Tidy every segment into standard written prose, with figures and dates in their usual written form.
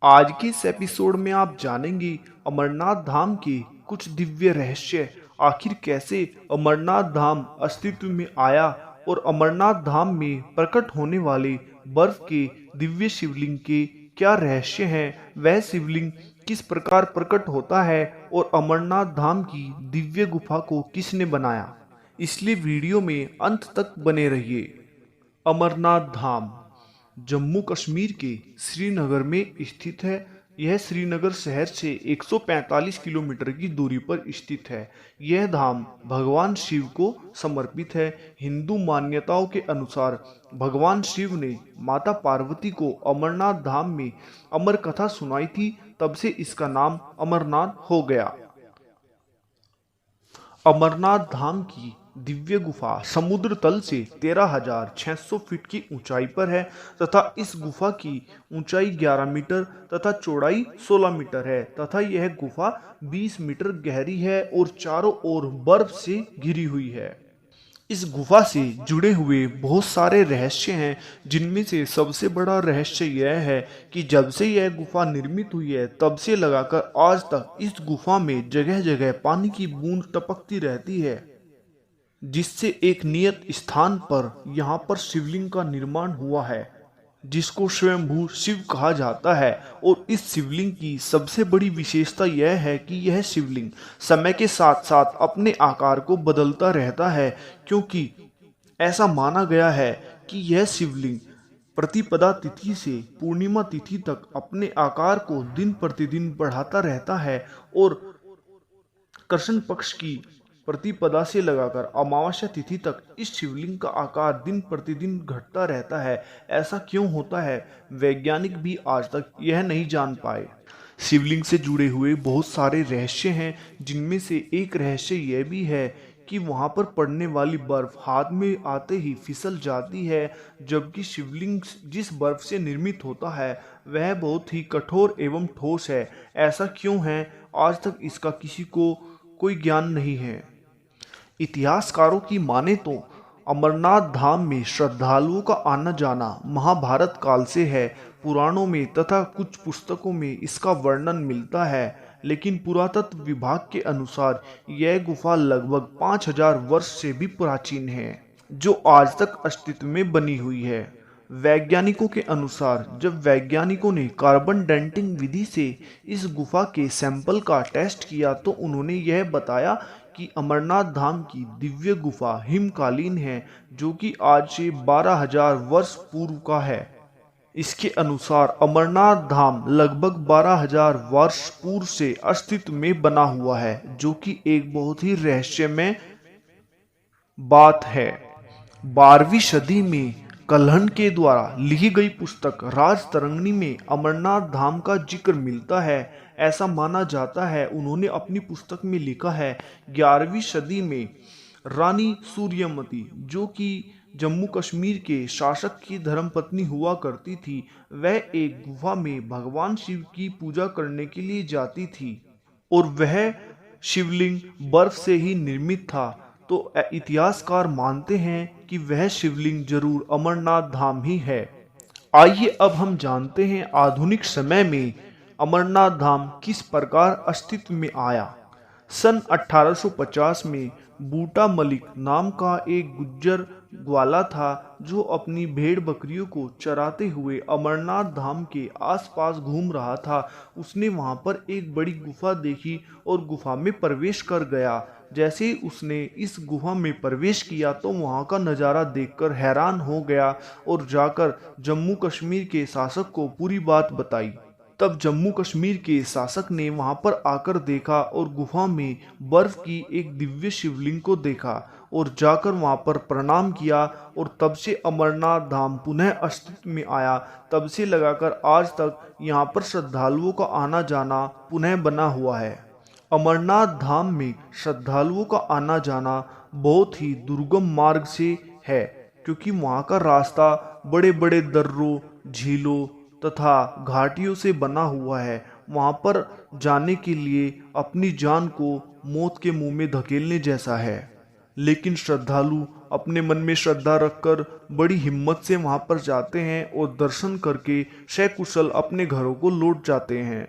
आज के इस एपिसोड में आप जानेंगे अमरनाथ धाम के कुछ दिव्य रहस्य। आखिर कैसे अमरनाथ धाम अस्तित्व में आया और अमरनाथ धाम में प्रकट होने वाले बर्फ के दिव्य शिवलिंग के क्या रहस्य हैं। वह शिवलिंग किस प्रकार प्रकट होता है और अमरनाथ धाम की दिव्य गुफा को किसने बनाया। इसलिए वीडियो में अंत तक बने रहिए। अमरनाथ धाम जम्मू कश्मीर के श्रीनगर में स्थित है। यह श्रीनगर शहर से 145 किलोमीटर की दूरी पर स्थित है। यह धाम भगवान शिव को समर्पित है। हिंदू मान्यताओं के अनुसार भगवान शिव ने माता पार्वती को अमरनाथ धाम में अमर कथा सुनाई थी, तब से इसका नाम अमरनाथ हो गया। अमरनाथ धाम की दिव्य गुफा समुद्र तल से 13,600 फीट की ऊंचाई पर है तथा इस गुफा की ऊंचाई 11 मीटर तथा चौड़ाई 16 मीटर है तथा यह गुफा 20 मीटर गहरी है और चारों ओर बर्फ से घिरी हुई है। इस गुफा से जुड़े हुए बहुत सारे रहस्य हैं, जिनमें से सबसे बड़ा रहस्य यह है कि जब से यह गुफा निर्मित हुई है तब से लगाकर आज तक इस गुफा में जगह जगह पानी की बूंद टपकती रहती है, जिससे एक नियत स्थान पर यहाँ पर शिवलिंग का निर्माण हुआ है, जिसको स्वयंभू शिव कहा जाता है। और इस शिवलिंग की सबसे बड़ी विशेषता यह है कि यह शिवलिंग समय के साथ साथ अपने आकार को बदलता रहता है, क्योंकि ऐसा माना गया है कि यह शिवलिंग प्रतिपदा तिथि से पूर्णिमा तिथि तक अपने आकार को दिन प्रतिदिन बढ़ाता रहता है और कृष्ण पक्ष की प्रतिपदा से लगाकर अमावस्या तिथि तक इस शिवलिंग का आकार दिन प्रतिदिन घटता रहता है। ऐसा क्यों होता है, वैज्ञानिक भी आज तक यह नहीं जान पाए। शिवलिंग से जुड़े हुए बहुत सारे रहस्य हैं, जिनमें से एक रहस्य यह भी है कि वहां पर पड़ने वाली बर्फ हाथ में आते ही फिसल जाती है, जबकि शिवलिंग जिस बर्फ से निर्मित होता है वह बहुत ही कठोर एवं ठोस है। ऐसा क्यों है, आज तक इसका किसी को कोई ज्ञान नहीं है। इतिहासकारों की माने तो अमरनाथ धाम में श्रद्धालुओं का आना जाना महाभारत काल से है। पुराणों में तथा कुछ पुस्तकों में इसका वर्णन मिलता है, लेकिन पुरातत्व विभाग के अनुसार यह गुफा लगभग 5,000 वर्ष से भी प्राचीन है, जो आज तक अस्तित्व में बनी हुई है। वैज्ञानिकों के अनुसार जब वैज्ञानिकों ने कार्बन डेटिंग विधि से इस गुफा के सैंपल का टेस्ट किया तो उन्होंने यह बताया कि अमरनाथ धाम की दिव्य गुफा हिमकालीन है, जो कि आज से 12,000 वर्ष पूर्व का है। इसके अनुसार अमरनाथ धाम लगभग 12,000 वर्ष पूर्व से अस्तित्व में बना हुआ है, जो कि एक बहुत ही रहस्यमय बात है। 12वीं सदी में कल्हण के द्वारा लिखी गई पुस्तक राजतरंगिणी में अमरनाथ धाम का जिक्र मिलता है। ऐसा माना जाता है, उन्होंने अपनी पुस्तक में लिखा है, 11वीं सदी में रानी सूर्यमती, जो कि जम्मू कश्मीर के शासक की धर्मपत्नी हुआ करती थी, वह एक गुफा में भगवान शिव की पूजा करने के लिए जाती थी और वह शिवलिंग बर्फ से ही निर्मित था। तो इतिहासकार मानते हैं कि वह शिवलिंग जरूर अमरनाथ धाम ही है। आइए अब हम जानते हैं आधुनिक समय में अमरनाथ धाम किस प्रकार अस्तित्व में आया। सन 1850 में बूटा मलिक नाम का एक गुज्जर ग्वाला था, जो अपनी भेड़ बकरियों को चराते हुए अमरनाथ धाम के आसपास घूम रहा था। उसने वहां पर एक बड़ी गुफा देखी और गुफा में प्रवेश कर गया। जैसे ही उसने इस गुफा में प्रवेश किया तो वहां का नज़ारा देखकर हैरान हो गया और जाकर जम्मू कश्मीर के शासक को पूरी बात बताई। तब जम्मू कश्मीर के शासक ने वहां पर आकर देखा और गुफा में बर्फ की एक दिव्य शिवलिंग को देखा और जाकर वहां पर प्रणाम किया और तब से अमरनाथ धाम पुनः अस्तित्व में आया। तब से लगाकर आज तक यहां पर श्रद्धालुओं का आना जाना पुनः बना हुआ है। अमरनाथ धाम में श्रद्धालुओं का आना जाना बहुत ही दुर्गम मार्ग से है, क्योंकि वहां का रास्ता बड़े बड़े दर्रों, झीलों तथा घाटियों से बना हुआ है। वहां पर जाने के लिए अपनी जान को मौत के मुंह में धकेलने जैसा है। लेकिन श्रद्धालु अपने मन में श्रद्धा रखकर बड़ी हिम्मत से वहां पर जाते हैं और दर्शन करके सकुशल अपने घरों को लौट जाते हैं।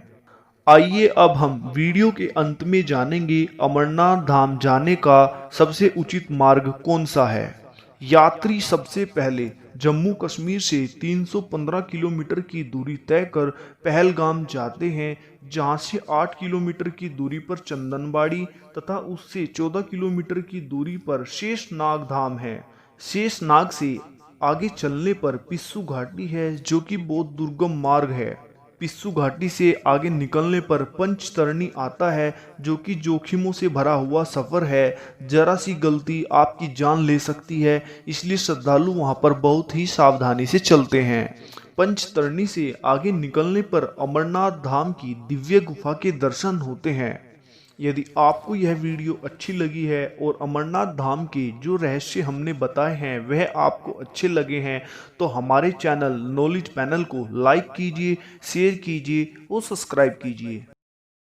आइए अब हम वीडियो के अंत में जानेंगे अमरनाथ धाम जाने का सबसे उचित मार्ग कौन सा है। यात्री सबसे पहले जम्मू कश्मीर से 315 किलोमीटर की दूरी तय कर पहलगाम जाते हैं, जहां से 8 किलोमीटर की दूरी पर चंदनबाड़ी तथा उससे 14 किलोमीटर की दूरी पर शेषनाग धाम है। शेषनाग से आगे चलने पर पिस्सू घाटी है, जो कि बहुत दुर्गम मार्ग है। पिस्सू घाटी से आगे निकलने पर पंचतरणी आता है, जो कि जोखिमों से भरा हुआ सफर है। जरा सी गलती आपकी जान ले सकती है, इसलिए श्रद्धालु वहां पर बहुत ही सावधानी से चलते हैं। पंचतरणी से आगे निकलने पर अमरनाथ धाम की दिव्य गुफा के दर्शन होते हैं। यदि आपको यह वीडियो अच्छी लगी है और अमरनाथ धाम के जो रहस्य हमने बताए हैं वह आपको अच्छे लगे हैं, तो हमारे चैनल नॉलेज पैनल को लाइक कीजिए, शेयर कीजिए और सब्सक्राइब कीजिए।